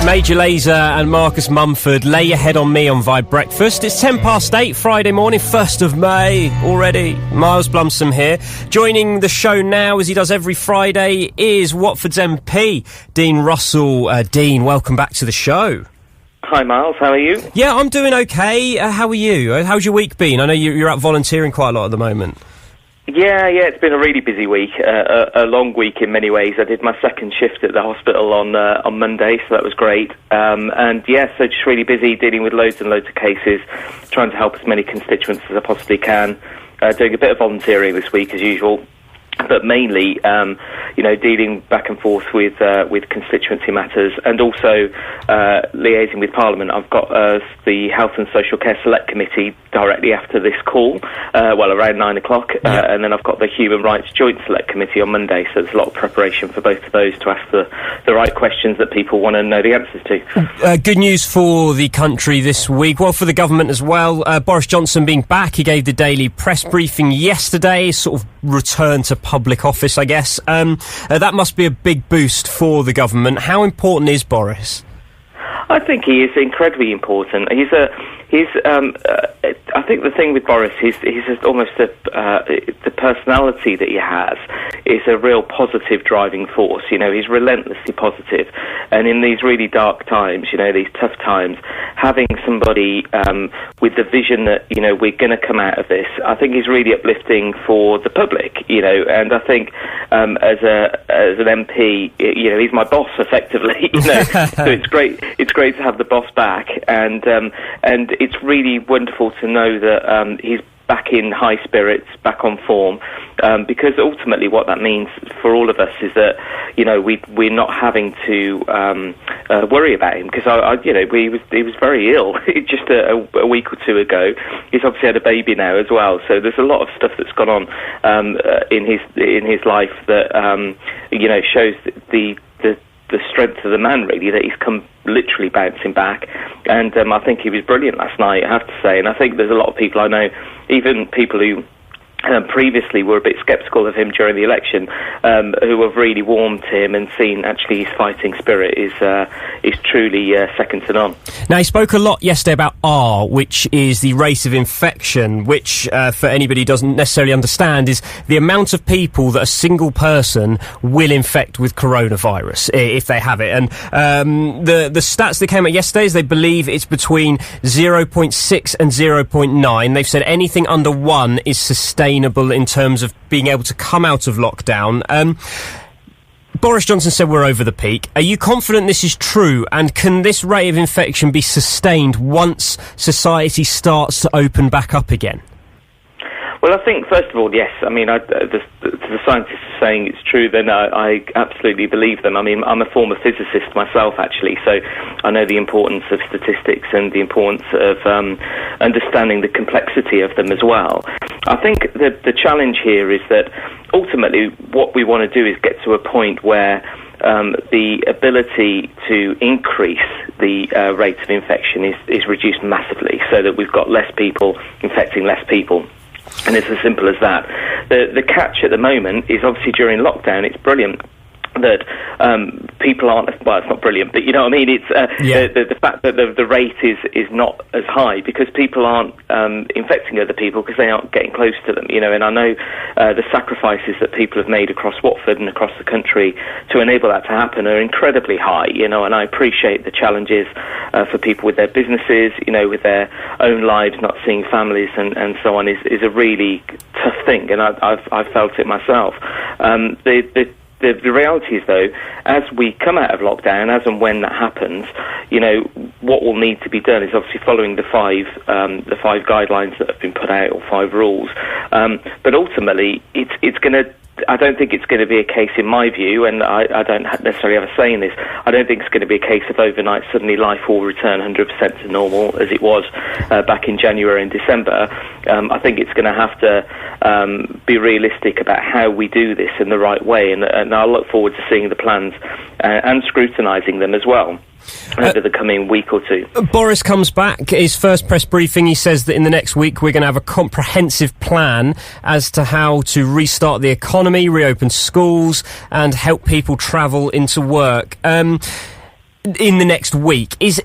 Major Lazer and Marcus Mumford, Lay Your Head on Me on Vibe Breakfast. It's 8:10, Friday morning, 1st of May already. Miles Blumsom here. Joining the show now, as he does every Friday, is Watford's MP, Dean Russell. Dean, welcome back to the show. Hi Miles, how are you? Yeah, I'm doing okay. How are you? How's your week been? I know you're out volunteering quite a lot at the moment. Yeah, it's been a really busy week, a long week in many ways. I did my second shift at the hospital on Monday, so that was great. So just really busy, dealing with loads and loads of cases, trying to help as many constituents as I possibly can. Doing a bit of volunteering this week as usual, but mainly, dealing back and forth with constituency matters, and also liaising with Parliament. I've got the Health and Social Care Select Committee directly after this call, around 9 o'clock, and then I've got the Human Rights Joint Select Committee on Monday, so there's a lot of preparation for both of those to ask the right questions that people want to know the answers to. Good news for the country this week, well, for the government as well. Boris Johnson being back, he gave the daily press briefing yesterday, sort of return to public office, I guess. That must be a big boost for the government. How important is Boris? I think he is incredibly important. I think the thing with Boris, he's just almost the personality that he has is a real positive driving force. He's relentlessly positive, and in these really dark times, these tough times, having somebody with the vision that we're going to come out of this, I think is really uplifting for the public. And I think as an MP, he's my boss effectively. So it's great. It's great to have the boss back, and it's really wonderful to know that he's back in high spirits, back on form, because ultimately what that means for all of us is that we're not having to worry about him, because he was very ill just a week or two ago. He's obviously had a baby now as well, so there's a lot of stuff that's gone on in his life that shows the strength of the man, really, that he's come literally bouncing back. And I think he was brilliant last night, I have to say. And I think there's a lot of people I know, even people who previously were a bit sceptical of him during the election, who have really warmed to him and seen actually his fighting spirit is truly second to none. Now, he spoke a lot yesterday about R, which is the rate of infection, which, for anybody who doesn't necessarily understand, is the amount of people that a single person will infect with coronavirus, if they have it. And the stats that came out yesterday is they believe it's between 0.6 and 0.9. They've said anything under 1 is sustainable in terms of being able to come out of lockdown. Boris Johnson said we're over the peak. Are you confident this is true? And can this rate of infection be sustained once society starts to open back up again? Well, I think, first of all, yes. I mean, the scientists are saying it's true, then I absolutely believe them. I mean, I'm a former physicist myself, actually, so I know the importance of statistics and the importance of understanding the complexity of them as well. I think the challenge here is that ultimately what we want to do is get to a point where the ability to increase the rate of infection is reduced massively, so that we've got less people infecting less people. And it's as simple as that. The catch at the moment is obviously during lockdown, it's brilliant that people aren't, well, it's not brilliant, but you know what I mean, it's the fact that the rate is not as high because people aren't infecting other people because they aren't getting close to them, and I know the sacrifices that people have made across Watford and across the country to enable that to happen are incredibly high, and I appreciate the challenges for people with their businesses, with their own lives, not seeing families and so on is a really tough thing, and I've felt it myself. The reality is, though, as we come out of lockdown, as and when that happens, what will need to be done is obviously following the five guidelines that have been put out, or 5 rules. But ultimately, it's going to. I don't think it's going to be a case, in my view, and I don't necessarily have a say in this, I don't think it's going to be a case of overnight suddenly life will return 100% to normal as it was back in January and December. I think it's going to have to be realistic about how we do this in the right way, and I look forward to seeing the plans and scrutinising them as well over the coming week or two. Boris comes back, his first press briefing, he says that in the next week we're going to have a comprehensive plan as to how to restart the economy, reopen schools and help people travel into work. in the next week. Is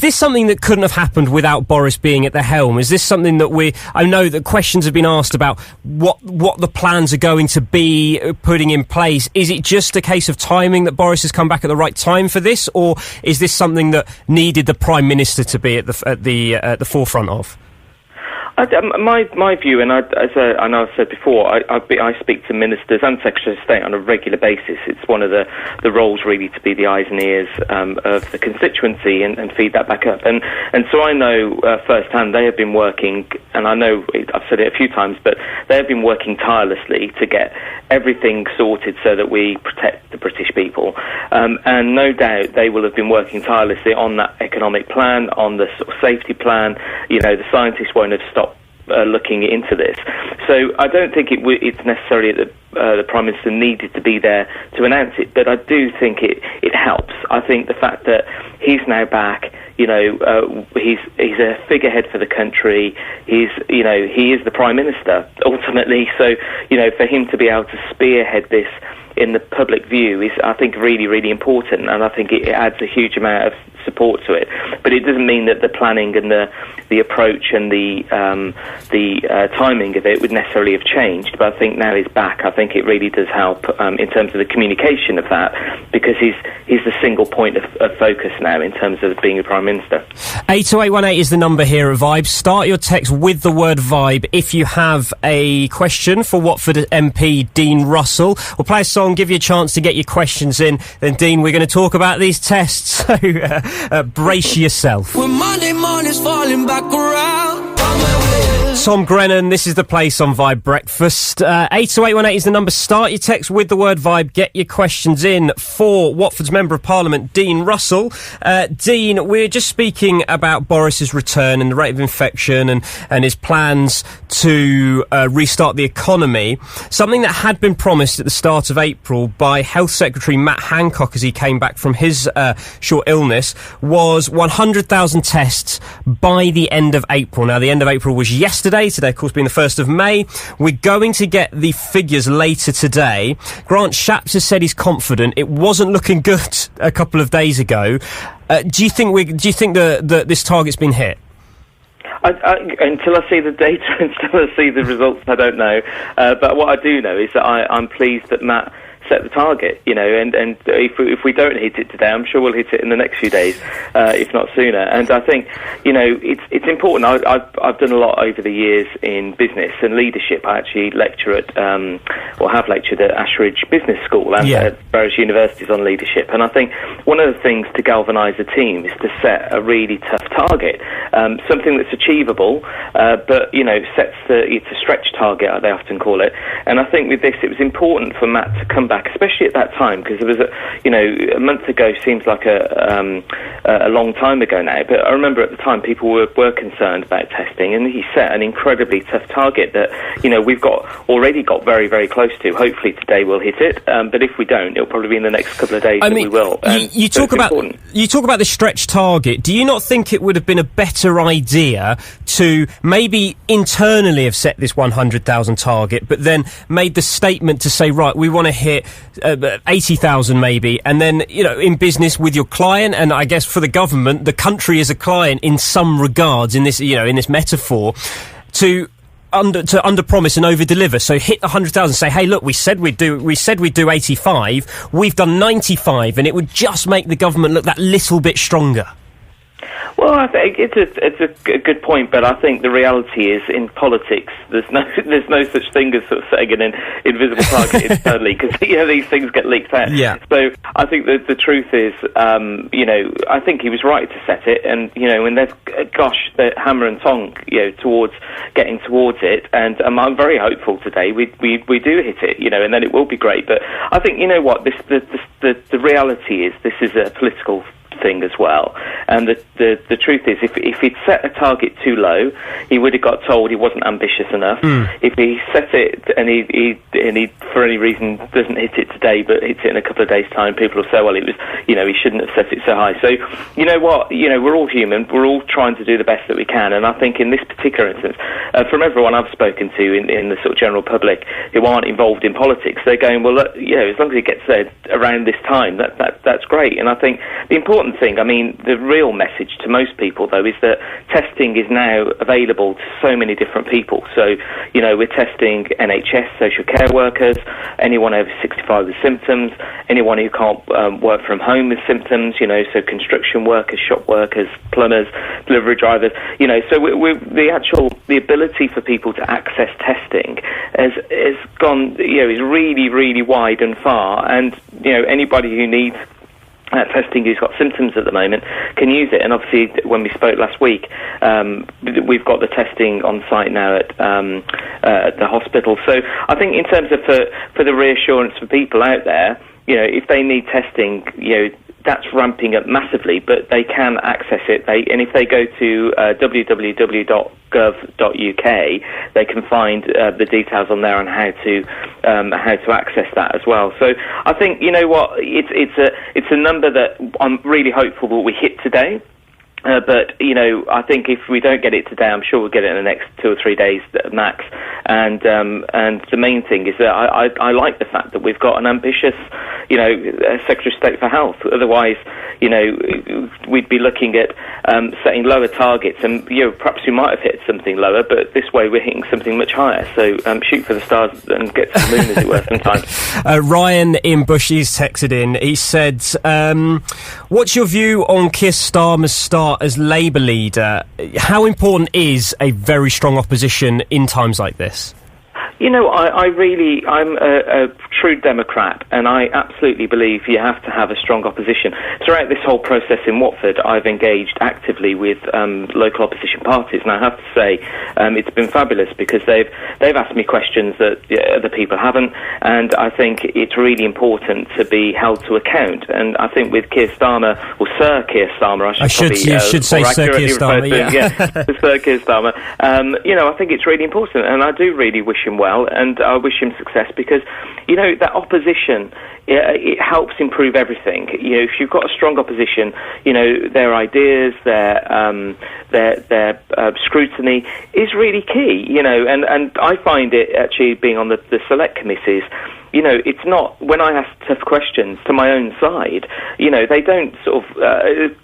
this something that couldn't have happened without Boris being at the helm? Is this something that I know that questions have been asked about what the plans are going to be putting in place. Is it just a case of timing that Boris has come back at the right time for this, or is this something that needed the Prime Minister to be at the forefront of? My view, and I know I've said before, I speak to ministers and Secretary of State on a regular basis. It's one of the roles really to be the eyes and ears of the constituency and feed that back up. And so I know firsthand they have been working, and I know I've said it a few times, but they have been working tirelessly to get everything sorted so that we protect the British people. And no doubt they will have been working tirelessly on that economic plan, on the sort of safety plan. The scientists won't have stopped looking into this. So I don't think it's necessarily that the Prime Minister needed to be there to announce it, but I do think it helps. I think the fact that he's now back, he's a figurehead for the country. He is the Prime Minister ultimately. So for him to be able to spearhead this in the public view is, I think, really, really important, and I think it adds a huge amount of support to it. But it doesn't mean that the planning and the approach and the timing of it would necessarily have changed. But I think now he's back, I think it really does help in terms of the communication of that, because he's the single point of focus now in terms of being a Prime Minister. 82818 is the number here at Vibe. Start your text with the word Vibe if you have a question for Watford MP Dean Russell. We'll play a song, give you a chance to get your questions in. Then, Dean, we're going to talk about these tests, so brace yourself. When Monday morning's falling back around. Tom Grennan, this is the place on Vibe Breakfast. 82818 is the number. Start your text with the word Vibe. Get your questions in for Watford's Member of Parliament, Dean Russell. Dean, we're just speaking about Boris's return and the rate of infection and his plans to restart the economy. Something that had been promised at the start of April by Health Secretary Matt Hancock as he came back from his short illness was 100,000 tests by the end of April. Now, the end of April was yesterday, of course, being the 1st of May. We're going to get the figures later today. Grant Shapps has said he's confident. It wasn't looking good a couple of days ago. Do you think this target's been hit? Until I see the data, until I see the results, I don't know. But what I do know is that I'm pleased that Matt set the target, and if we don't hit it today, I'm sure we'll hit it in the next few days, if not sooner. And I think, it's important. I've done a lot over the years in business and leadership. I actually lecture at, or have lectured at Ashridge Business School and at various universities on leadership. And I think one of the things to galvanise a team is to set a really tough target, something that's achievable, but it's a stretch target, they often call it. And I think with this, it was important for Matt to come back, especially at that time, because there was a month ago seems like a long time ago now, but I remember at the time people were concerned about testing, and he set an incredibly tough target that we've already got very, very close to. Hopefully today we'll hit it, but if we don't, it'll probably be in the next couple of days we will. You talk about the stretch target. Do you not think it would have been a better idea to maybe internally have set this 100,000 target, but then made the statement to say, right, we want to hit 80,000 maybe, and then in business with your client, and I guess for the government, the country is a client in some regards in this in this metaphor, to under promise and over deliver. So hit 100,000, say, hey, look, we said we'd do 85, we've done 95, and it would just make the government look that little bit stronger. Well, I think it's a good point, but I think the reality is in politics there's no such thing as sort of setting an invisible target internally, because these things get leaked out. Yeah. So I think that the truth is, I think he was right to set it, and when there's the hammer and tong, towards getting towards it, and I'm very hopeful today we do hit it, and then it will be great. But I think the reality is this is a political thing as well, And the truth is, if he'd set a target too low, he would have got told he wasn't ambitious enough. If he set it and he for any reason doesn't hit it today, but hits it in a couple of days' time, people will say, well, it was, he shouldn't have set it so high. So, you know what? We're all human. We're all trying to do the best that we can. And I think in this particular instance, from everyone I've spoken to in the sort of general public who aren't involved in politics, they're going, well, look, as long as it gets there around this time, that's great. And I think the important thing, the real message to most people, though, is that testing is now available to so many different people. So, we're testing NHS, social care workers, anyone over 65 with symptoms, anyone who can't work from home with symptoms, so construction workers, shop workers, plumbers, delivery drivers, so the ability for people to access testing has gone, is really, really wide and far, and, anybody who needs testing who's got symptoms at the moment can use it. And obviously, when we spoke last week, we've got the testing on site now at the hospital. So I think in terms of for the reassurance for people out there, if they need testing, that's ramping up massively, but they can access it. And if they go to www.gov.uk, they can find the details on there on how to access that as well. So I think it's a number that I'm really hopeful that we hit today. But, I think if we don't get it today, I'm sure we'll get it in the next 2 or 3 days max. And the main thing is that I like the fact that we've got an ambitious, Secretary of State for Health. Otherwise, we'd be looking at setting lower targets, and perhaps we might have hit something lower, but this way we're hitting something much higher. So shoot for the stars and get to the moon, as it were, sometimes. Ryan in Bush, he's texted in. He said, what's your view on Keir Starmer's start as Labour leader? How important is a very strong opposition in times like this? I'm a true Democrat, and I absolutely believe you have to have a strong opposition. Throughout this whole process in Watford, I've engaged actively with local opposition parties, and I have to say it's been fabulous because they've asked me questions that other people haven't, and I think it's really important to be held to account. And I think with Keir Starmer, or Sir Keir Starmer, you should say Sir Keir Starmer, Sir Keir Starmer. I think it's really important, and I do really wish him well, and I wish him success because, that opposition, it helps improve everything. If you've got a strong opposition, their ideas, their scrutiny is really key, and I find it actually being on the select committees. It's not, when I ask tough questions to my own side, they don't sort of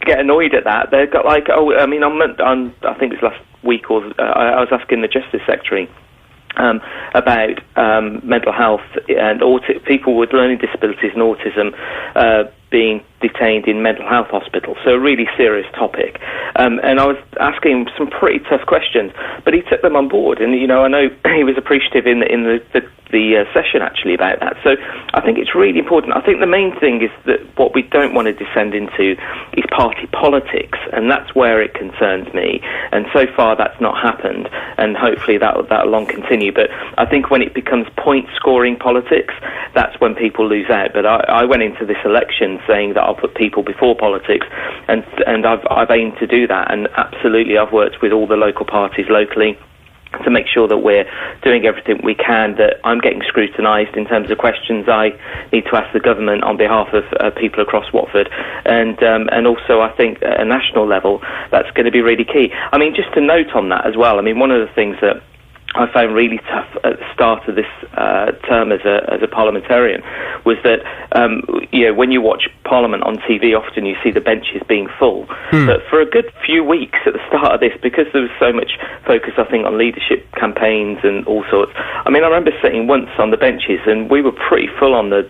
get annoyed at that. They've got like, I think it was last week, or I was asking the Justice Secretary about mental health and people with learning disabilities and autism being detained in mental health hospitals, so a really serious topic. And I was asking him some pretty tough questions, but he took them on board, and I know he was appreciative in the session actually about that. So I think it's really important. I think the main thing is that what we don't want to descend into is party politics, and that's where it concerns me. And so far that's not happened, and hopefully that'll long continue. But I think when it becomes point-scoring politics, that's when people lose out. But I went into this election saying that I'll put people before politics, and I've aimed to do that, and absolutely I've worked with all the local parties locally to make sure that we're doing everything we can, that I'm getting scrutinised in terms of questions I need to ask the government on behalf of people across Watford, and also I think at a national level that's going to be really key. Just to note on that as well, one of the things that I found really tough at the start of this term as a parliamentarian was that when you watch Parliament on TV, often you see the benches being full. But for a good few weeks at the start of this, because there was so much focus, I think, on leadership campaigns and all sorts, I remember sitting once on the benches and we were pretty full on the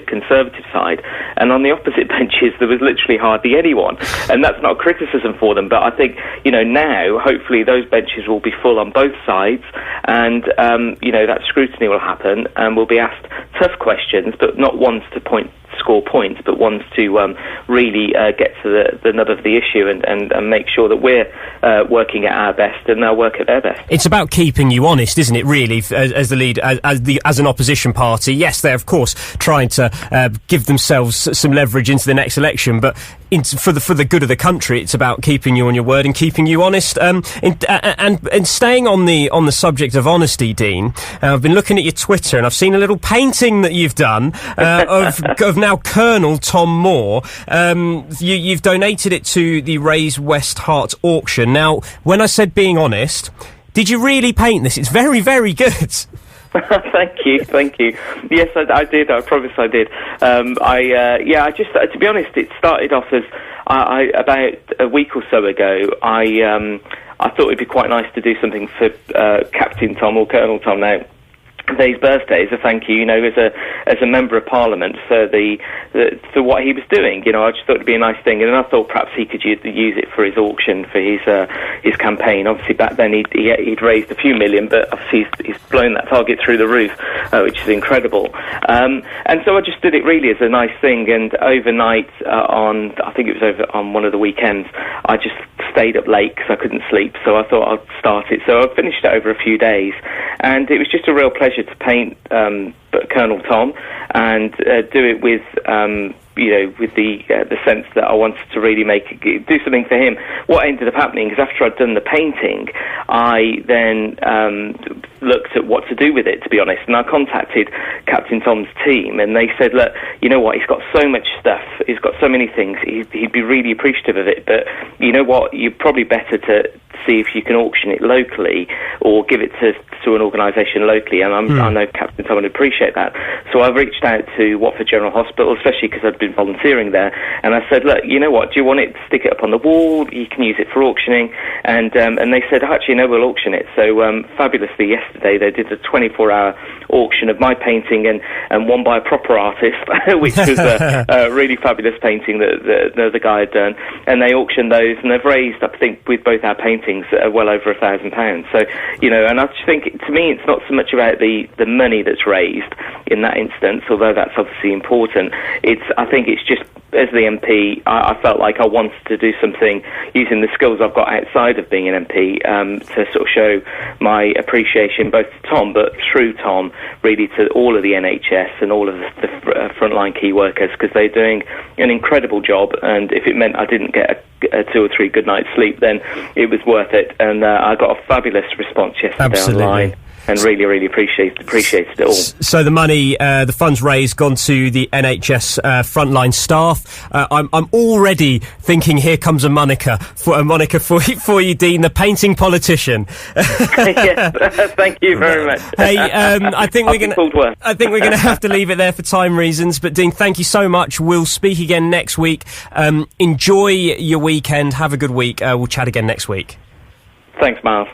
Conservative side, and on the opposite benches there was literally hardly anyone, and that's not a criticism for them, but I think now hopefully those benches will be full on both sides, and that scrutiny will happen and we'll be asked tough questions, but not ones to point score points, but ones to really get to the nub of the issue and make sure that we're working at our best and they'll work at their best. It's about keeping you honest, isn't it, really, as the lead, as an opposition party? Yes, they're, of course, trying to give themselves some leverage into the next election, but for the good of the country, it's about keeping you on your word and keeping you honest. And staying on the subject of honesty, Dean, I've been looking at your Twitter and I've seen a little painting that you've done of now Colonel Tom Moore. You've donated it to the Raise West Hart auction. Now, when I said being honest, did you really paint this? It's very, very good. Thank you. Yes, I did. I promise I did. I just, to be honest, it started off as about a week or so ago. I thought it'd be quite nice to do something for Captain Tom or Colonel Tom now. His birthday as a thank you, as a member of Parliament for for what he was doing. I just thought it'd be a nice thing, and then I thought perhaps he could use it for his auction for his campaign. Obviously, back then he'd raised a few million, but obviously he's blown that target through the roof, which is incredible. And so I just did it really as a nice thing. And overnight, I think it was on one of the weekends, I just stayed up late because I couldn't sleep. So I thought I'd start it. So I finished it over a few days, and it was just a real pleasure to paint Colonel Tom and do it with with the sense that I wanted to really do something for him. What ended up happening is after I'd done the painting, I then looked at what to do with it, to be honest, and I contacted Captain Tom's team, and they said, look, you know what, he's got so much stuff, he's got so many things, he'd be really appreciative of it, but you know what, you're probably better to see if you can auction it locally or give it to an organisation locally, and I know Captain Tom would appreciate that. So I reached out to Watford General Hospital, especially because I'd been volunteering there, and I said, look, you know what, do you want it to stick it up on the wall? You can use it for auctioning. And they said, actually, no, we'll auction it. So fabulously, yesterday they did a 24-hour auction of my painting and one by a proper artist, which was a really fabulous painting that the guy had done. And they auctioned those, and they've raised, I think, with both our paintings, well over £1,000. So, and I just think, to me, it's not so much about the money that's raised in that instance, although that's obviously important. I think it's just, as the MP, I felt like I wanted to do something using the skills I've got outside of being an MP to sort of show my appreciation both to Tom, but through Tom, really to all of the NHS and all of the frontline key workers, because they're doing an incredible job, and if it meant I didn't get a 2 or 3 good nights sleep, then it was worth it. And I got a fabulous response yesterday online. And really, really appreciated it all. So the money, the funds raised, gone to the NHS frontline staff. I'm already thinking, here comes a moniker for you, Dean, the painting politician. Yes, thank you very much. Hey, I think we're gonna have to leave it there for time reasons. But Dean, thank you so much. We'll speak again next week. Enjoy your weekend. Have a good week. We'll chat again next week. Thanks, Miles.